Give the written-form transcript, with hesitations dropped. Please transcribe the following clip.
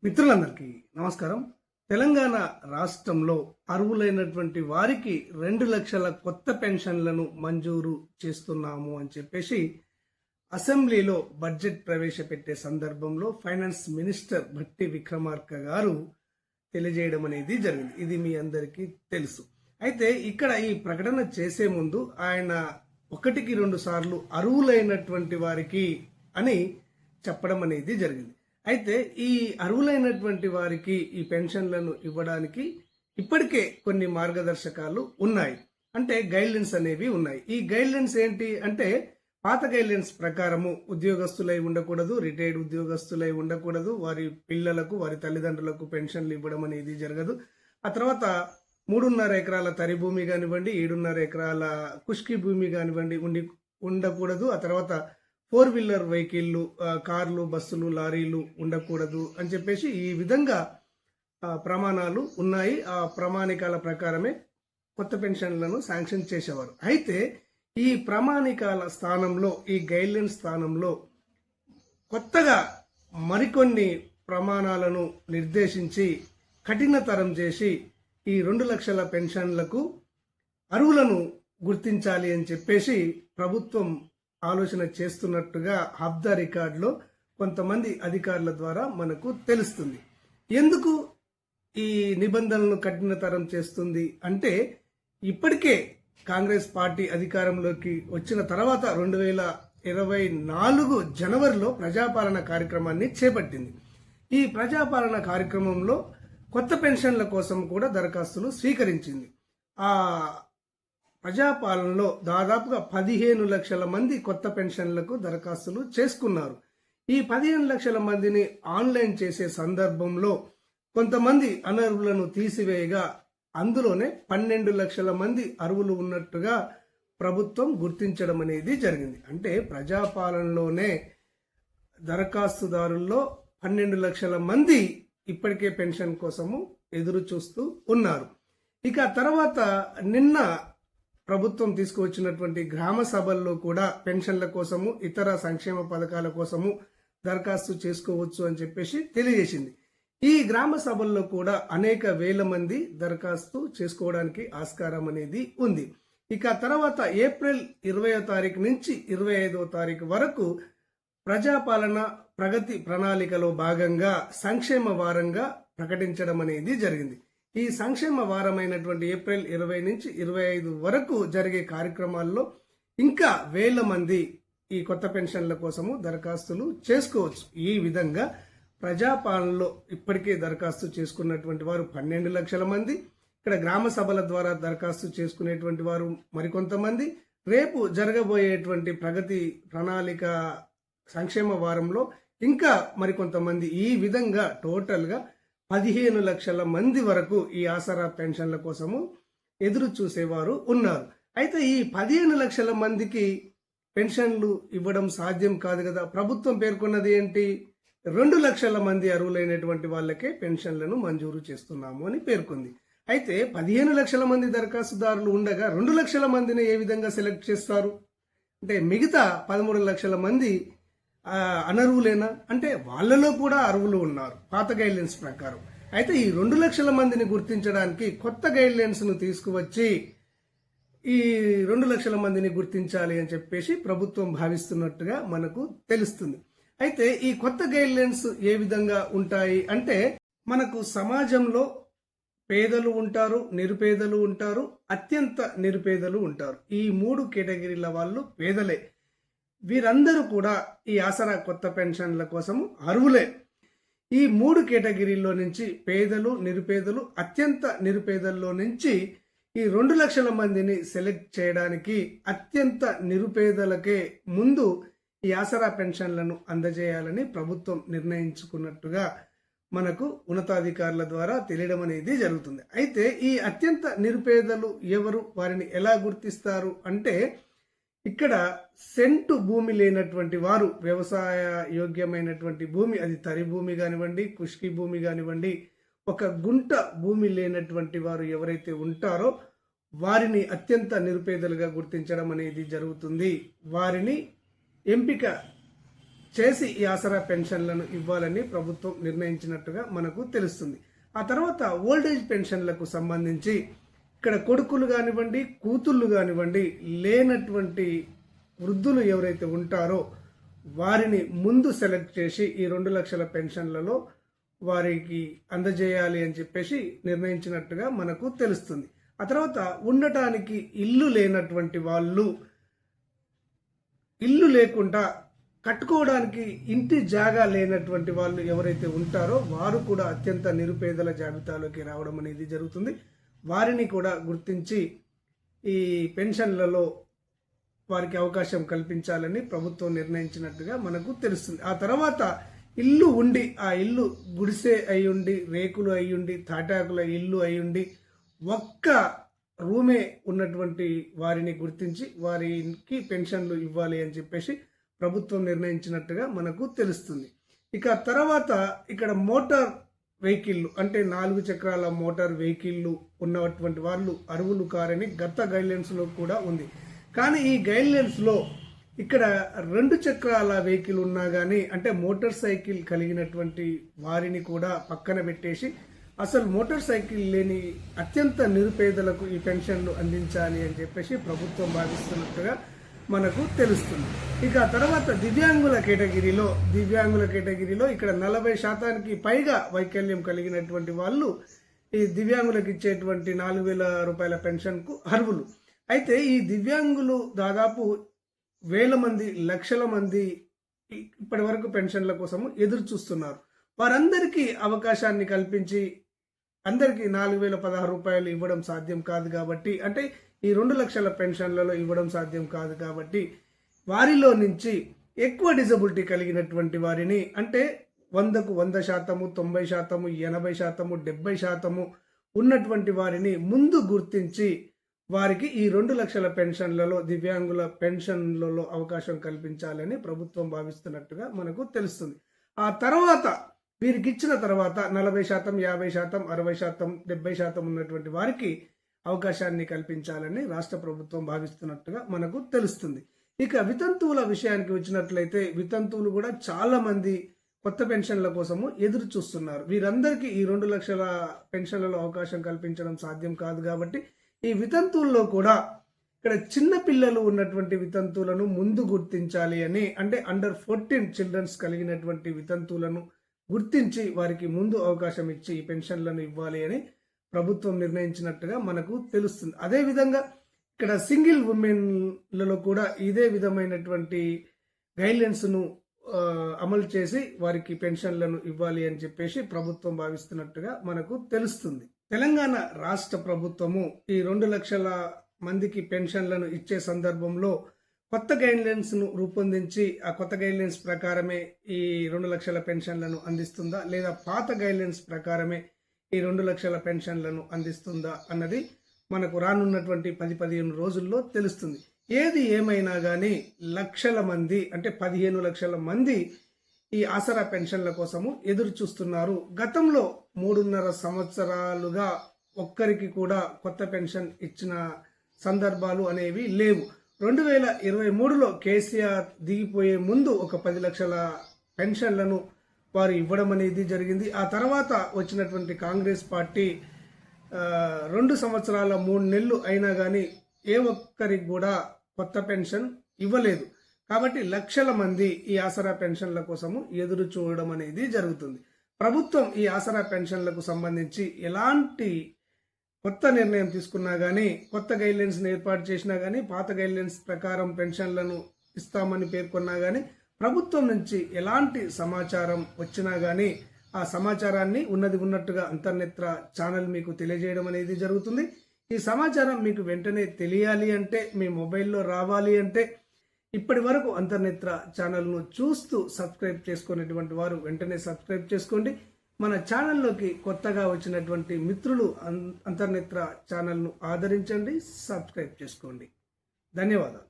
మిత్రులందరికీ నమస్కారం. తెలంగాణ రాష్ట్రంలో అర్హులైనటువంటి వారికి 2 లక్షల కొత్త పెన్షన్లను మంజూరు చేస్తున్నాము అని చెప్పేసి అసెంబ్లీలో బడ్జెట్ ప్రవేశపెట్టే సందర్భంలో ఫైనాన్స్ మినిస్టర్ భట్టి విక్రమార్క గారు తెలియజేయడం అనేది జరిగింది. ఇది మీ అందరికీ తెలుసు. అయితే ఇక్కడ ఈ ప్రకటన చేసే ముందు ఆయన 1-2 సార్లు అర్హులైనటువంటి వారికి అని చెప్పడం అనేది జరిగింది. అయితే ఈ అర్హులైనటువంటి వారికి ఈ పెన్షన్లను ఇవ్వడానికి ఇప్పటికే కొన్ని మార్గదర్శకాలు ఉన్నాయి, అంటే గైడ్లైన్స్ అనేవి ఉన్నాయి. ఈ గైడ్లైన్స్ ఏంటి అంటే, పాత గైడ్లైన్స్ ప్రకారము ఉద్యోగస్తులై ఉండకూడదు, రిటైర్డ్ ఉద్యోగస్తులై ఉండకూడదు, వారి పిల్లలకు వారి తల్లిదండ్రులకు పెన్షన్లు ఇవ్వడం అనేది జరగదు. ఆ తర్వాత 3.5 ఎకరాల తరి భూమి కానివ్వండి, 7.5 ఎకరాల కుష్కి భూమి కానివ్వండి ఉండకూడదు. ఆ తర్వాత 4-వీలర్ వెహికల్లు, కార్లు, బస్సులు, లారీలు ఉండకూడదు అని చెప్పేసి ఈ విధంగా ప్రమాణాలు ఉన్నాయి. ఆ ప్రమాణికాల ప్రకారమే కొత్త పెన్షన్లను శాంక్షన్ చేసేవారు. అయితే ఈ ప్రమాణికాల స్థానంలో, ఈ గైడ్లైన్ స్థానంలో కొత్తగా మరికొన్ని ప్రమాణాలను నిర్దేశించి కఠినతరం చేసి ఈ 2 లక్షల పెన్షన్లకు అర్హులను గుర్తించాలి అని చెప్పేసి ప్రభుత్వం ఆలోచన చేస్తున్నట్టుగా ఆఫ్ ద రికార్డులో కొంతమంది అధికారుల ద్వారా మనకు తెలుస్తుంది. ఎందుకు ఈ నిబంధనలను కఠినతరం చేస్తుంది అంటే, ఇప్పటికే కాంగ్రెస్ పార్టీ అధికారంలోకి వచ్చిన తర్వాత 2024 జనవరిలో ప్రజాపాలన కార్యక్రమాన్ని చేపట్టింది. ఈ ప్రజాపాలన కార్యక్రమంలో కొత్త పెన్షన్ల కోసం కూడా దరఖాస్తులు స్వీకరించింది. ఆ ప్రజాపాలనలో దాదాపుగా 15 లక్షల మంది కొత్త పెన్షన్లకు దరఖాస్తులు చేసుకున్నారు. ఈ 15 లక్షల మందిని ఆన్లైన్ చేసే సందర్భంలో కొంతమంది అనర్హులను తీసివేయగా అందులోనే 12 లక్షల మంది అర్హులు ఉన్నట్టుగా ప్రభుత్వం గుర్తించడం అనేది జరిగింది. అంటే ప్రజాపాలనలోనే దరఖాస్తుదారుల్లో 12 లక్షల మంది ఇప్పటికే పెన్షన్ కోసము ఎదురు చూస్తూ ఉన్నారు. ఇక తర్వాత నిన్న ప్రభుత్వం తీసుకువచ్చినటువంటి గ్రామ సభల్లో కూడా పెన్షన్ల కోసము, ఇతర సంక్షేమ పథకాల కోసము దరఖాస్తు చేసుకోవచ్చు అని చెప్పేసి తెలియజేసింది. ఈ గ్రామ సభల్లో కూడా అనేక వేల మంది దరఖాస్తు చేసుకోవడానికి ఆస్కారం అనేది ఉంది. ఇక తర్వాత ఏప్రిల్ 20వ తారీఖు నుంచి 25వ తారీఖు వరకు ప్రజాపాలన ప్రగతి ప్రణాళికలో భాగంగా సంక్షేమ వారంగా ప్రకటించడం అనేది జరిగింది. ఈ సంక్షేమ వారమైనటువంటి ఏప్రిల్ 20 నుంచి 25 వరకు జరిగే కార్యక్రమాల్లో ఇంకా వేల మంది ఈ కొత్త పెన్షన్ల కోసము దరఖాస్తులు చేసుకోవచ్చు. ఈ విధంగా ప్రజాపాలనలో ఇప్పటికే దరఖాస్తు చేసుకున్నటువంటి వారు 12 లక్షల మంది, ఇక్కడ గ్రామ సభల ద్వారా దరఖాస్తు చేసుకునేటువంటి వారు మరికొంతమంది, రేపు జరగబోయేటువంటి ప్రగతి ప్రణాళిక సంక్షేమ వారంలో ఇంకా మరికొంతమంది, ఈ విధంగా టోటల్గా 15 లక్షల మంది వరకు ఈ ఆసరా పెన్షన్ల కోసము ఎదురు చూసేవారు ఉన్నారు. అయితే ఈ 15 లక్షల మందికి పెన్షన్లు ఇవ్వడం సాధ్యం కాదు కదా. ప్రభుత్వం పేర్కొన్నది ఏంటి, 2 లక్షల మంది అర్హులైనటువంటి వాళ్ళకే పెన్షన్లను మంజూరు చేస్తున్నాము అని పేర్కొంది. అయితే 15 లక్షల మంది దరఖాస్తుదారులు ఉండగా 2 లక్షల మందిని ఏ విధంగా సెలెక్ట్ చేస్తారు అంటే, మిగతా 13 లక్షల మంది అనర్హులేనా అంటే వాళ్ళలో కూడా అర్హులు ఉన్నారు పాత గైడ్లైన్స్ ప్రకారం. అయితే ఈ 2 లక్షల మందిని గుర్తించడానికి కొత్త గైడ్లైన్స్ ను తీసుకువచ్చి ఈ 2 లక్షల మందిని గుర్తించాలి అని చెప్పేసి ప్రభుత్వం భావిస్తున్నట్టుగా మనకు తెలుస్తుంది. అయితే ఈ కొత్త గైడ్లైన్స్ ఏ విధంగా ఉంటాయి అంటే, మనకు సమాజంలో పేదలు ఉంటారు, నిరుపేదలు ఉంటారు, అత్యంత నిరుపేదలు ఉంటారు. ఈ 3 కేటగిరీల వాళ్ళు పేదలే. వీరందరూ కూడా ఈ ఆసరా కొత్త పెన్షన్ల కోసము అర్హులే. ఈ 3 కేటగిరీల్లో నుంచి పేదలు, నిరుపేదలు, అత్యంత నిరుపేదల్లో నుంచి ఈ 2 లక్షల మందిని సెలెక్ట్ చేయడానికి అత్యంత నిరుపేదలకే ముందు ఈ ఆసరా పెన్షన్లను అందజేయాలని ప్రభుత్వం నిర్ణయించుకున్నట్టుగా మనకు ఉన్నతాధికారుల ద్వారా తెలియడం అనేది జరుగుతుంది. అయితే ఈ అత్యంత నిరుపేదలు ఎవరు, వారిని ఎలా గుర్తిస్తారు అంటే, ఇక్కడ సెంటు భూమి లేనటువంటి వారు, వ్యవసాయ యోగ్యమైనటువంటి భూమి, అది తరి భూమి కానివ్వండి, కుష్కి భూమి కానివ్వండి, 1 గుంట భూమి లేనటువంటి వారు ఎవరైతే ఉంటారో వారిని అత్యంత నిరుపేదలుగా గుర్తించడం అనేది జరుగుతుంది. వారిని ఎంపిక చేసి ఈ ఆసరా పెన్షన్లను ఇవ్వాలని ప్రభుత్వం నిర్ణయించినట్టుగా మనకు తెలుస్తుంది. ఆ తర్వాత ఓల్డేజ్ పెన్షన్లకు సంబంధించి ఇక్కడ కొడుకులు కానివ్వండి, కూతుళ్ళు కానివ్వండి, లేనటువంటి వృద్ధులు ఎవరైతే ఉంటారో వారిని ముందు సెలెక్ట్ చేసి ఈ 2 లక్షల పెన్షన్లలో వారికి అందజేయాలి అని చెప్పేసి నిర్ణయించినట్టుగా మనకు తెలుస్తుంది. ఆ తర్వాత ఉండటానికి ఇల్లు లేనటువంటి వాళ్ళు, ఇల్లు లేకుండా కట్టుకోవడానికి ఇంటి జాగా లేనటువంటి వాళ్ళు ఎవరైతే ఉంటారో వారు కూడా అత్యంత నిరుపేదల జాబితాలోకి రావడం అనేది జరుగుతుంది. వారిని కూడా గుర్తించి ఈ పెన్షన్లలో వారికి అవకాశం కల్పించాలని ప్రభుత్వం నిర్ణయించినట్టుగా మనకు తెలుస్తుంది. ఆ తర్వాత ఇల్లు ఉండి, ఆ ఇల్లు గుడిసె అయి ఉండి, రేకులు అయి ఉండి, తాటాకుల ఇల్లు అయి ఉండి, ఒక్క రూమే ఉన్నటువంటి వారిని గుర్తించి వారికి పెన్షన్లు ఇవ్వాలి అని చెప్పేసి ప్రభుత్వం నిర్ణయించినట్టుగా మనకు తెలుస్తుంది. ఇక తర్వాత ఇక్కడ మోటార్ వెహికల్లు అంటే 4 చక్రాల మోటార్ వెహికల్లు ఉన్నటువంటి వాళ్ళు అర్హులు కారని గత గైడ్లైన్స్ లో కూడా ఉంది. కానీ ఈ గైడ్లైన్స్ లో ఇక్కడ 2 చక్రాల వెహికల్ ఉన్నా కానీ అంటే మోటార్ సైకిల్ కలిగినటువంటి వారిని కూడా పక్కన పెట్టేసి అసలు మోటార్ సైకిల్ లేని అత్యంత నిరుపేదలకు ఈ పెన్షన్లు అందించాలి అని చెప్పేసి ప్రభుత్వం భావిస్తున్నట్టుగా మనకు తెలుస్తుంది. ఇక తర్వాత దివ్యాంగుల కేటగిరీలో ఇక్కడ 40% పైగా వైకల్యం కలిగినటువంటి వాళ్ళు ఈ దివ్యాంగులకు ఇచ్చేటువంటి 4,000 రూపాయల పెన్షన్ కు అర్హులు. అయితే ఈ దివ్యాంగులు దాదాపు వేల మంది, లక్షల మంది ఇప్పటి వరకు పెన్షన్ల కోసం ఎదురు చూస్తున్నారు. వారందరికీ అవకాశాన్ని కల్పించి అందరికీ 4,016 రూపాయలు ఇవ్వడం సాధ్యం కాదు కాబట్టి, అంటే ఈ 2 లక్షల పెన్షన్లలో ఇవ్వడం సాధ్యం కాదు కాబట్టి వారిలో నుంచి ఎక్కువ డిజబిలిటీ కలిగినటువంటి వారిని అంటే 100కు 100%, 90%, 80%, 70% ఉన్నటువంటి వారిని ముందు గుర్తించి వారికి ఈ 2 లక్షల పెన్షన్లలో దివ్యాంగుల పెన్షన్లలో అవకాశం కల్పించాలని ప్రభుత్వం భావిస్తున్నట్టుగా మనకు తెలుస్తుంది. ఆ తర్వాత వీరికి ఇచ్చిన తర్వాత 40%, 50%, 60%, 70% ఉన్నటువంటి వారికి అవకాశాన్ని కల్పించాలని రాష్ట్ర ప్రభుత్వం భావిస్తున్నట్టుగా మనకు తెలుస్తుంది. ఇక వితంతువుల విషయానికి వచ్చినట్లయితే వితంతువులు కూడా చాలా మంది కొత్త పెన్షన్ల కోసము ఎదురు చూస్తున్నారు. వీరందరికీ ఈ 2 లక్షల పెన్షన్లలో అవకాశం కల్పించడం సాధ్యం కాదు కాబట్టి ఈ వితంతువుల్లో కూడా ఇక్కడ చిన్న పిల్లలు ఉన్నటువంటి వితంతువులను ముందు గుర్తించాలి అని, అంటే అండర్ 14 చిల్డ్రన్స్ కలిగినటువంటి వితంతువులను గుర్తించి వారికి ముందు అవకాశం ఇచ్చి ఈ పెన్షన్లను ఇవ్వాలి అని ప్రభుత్వం నిర్ణయించినట్టుగా మనకు తెలుస్తుంది. అదేవిధంగా ఇక్కడ సింగిల్ ఉమెన్లలో కూడా ఇదే విధమైనటువంటి గైడ్లైన్స్ ను అమలు చేసి వారికి పెన్షన్లను ఇవ్వాలి అని చెప్పేసి ప్రభుత్వం భావిస్తున్నట్టుగా మనకు తెలుస్తుంది. తెలంగాణ రాష్ట్ర ప్రభుత్వము ఈ 2 లక్షల మందికి పెన్షన్లను ఇచ్చే సందర్భంలో కొత్త గైడ్లైన్స్ ను రూపొందించి ఆ కొత్త గైడ్లైన్స్ ప్రకారమే ఈ 2 లక్షల పెన్షన్లను అందిస్తుందా లేదా పాత గైడ్లైన్స్ ప్రకారమే ఈ 2 లక్షల పెన్షన్లను అందిస్తుందా అన్నది మనకు రానున్నటువంటి 10-15 రోజుల్లో తెలుస్తుంది. ఏది ఏమైనా కానీ లక్షల మంది అంటే 15 లక్షల మంది ఈ ఆసరా పెన్షన్ల కోసము ఎదురు చూస్తున్నారు. గతంలో 3.5 సంవత్సరాలుగా ఒక్కరికి కూడా కొత్త పెన్షన్ ఇచ్చిన సందర్భాలు అనేవి లేవు. 2023లో కేసీఆర్ దిగిపోయే ముందు ఒక 10 లక్షల పెన్షన్లను వారు ఇవ్వడం అనేది జరిగింది. ఆ తర్వాత వచ్చినటువంటి కాంగ్రెస్ పార్టీ 2 సంవత్సరాల 3 నెలలు అయినా కానీ ఏ ఒక్కరికి కూడా కొత్త పెన్షన్ ఇవ్వలేదు. కాబట్టి లక్షల మంది ఈ ఆసరా పెన్షన్ల కోసము ఎదురు చూడడం అనేది జరుగుతుంది. ప్రభుత్వం ఈ ఆసరా పెన్షన్లకు సంబంధించి ఎలాంటి కొత్త నిర్ణయం తీసుకున్నా కానీ, కొత్త గైడ్లైన్స్ ఏర్పాటు చేసినా కానీ, పాత గైడ్లైన్స్ ప్రకారం పెన్షన్లను ఇస్తామని పేర్కొన్నా కానీ ప్రభుత్వం నుంచి ఎలాంటి సమాచారం వచ్చినా కానీ ఆ సమాచారాన్ని ఉన్నట్టుగా అంతర్నేత్ర ఛానల్ మీకు తెలియజేయడం అనేది జరుగుతుంది. ఈ సమాచారం మీకు వెంటనే తెలియాలి అంటే, మీ మొబైల్లో రావాలి అంటే ఇప్పటి వరకు అంతర్నేత్ర ఛానల్ను చూస్తూ సబ్స్క్రైబ్ చేసుకునేటువంటి వారు వెంటనే సబ్స్క్రైబ్ చేసుకోండి. మన ఛానల్లోకి కొత్తగా వచ్చినటువంటి మిత్రులు అంతర్నేత్ర ఛానల్ను ఆదరించండి, సబ్స్క్రైబ్ చేసుకోండి. ధన్యవాదాలు.